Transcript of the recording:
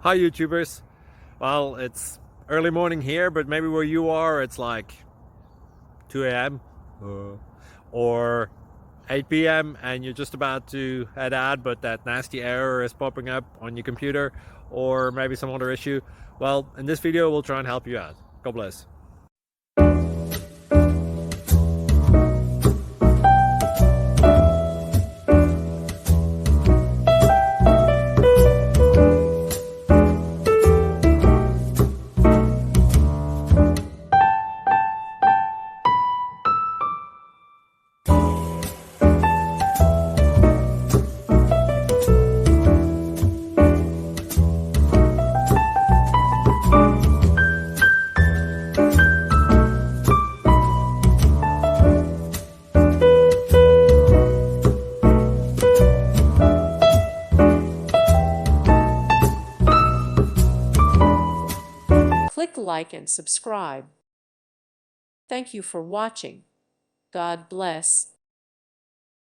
Hi YouTubers. Well, it's early morning here, but maybe where you are it's like 2 a.m. or 8 p.m. and you're just about to head out, but that nasty error is popping up on your computer, or maybe some other issue. Well, in this video we'll try and help you out. God bless. Click like and subscribe. Thank you for watching. God bless.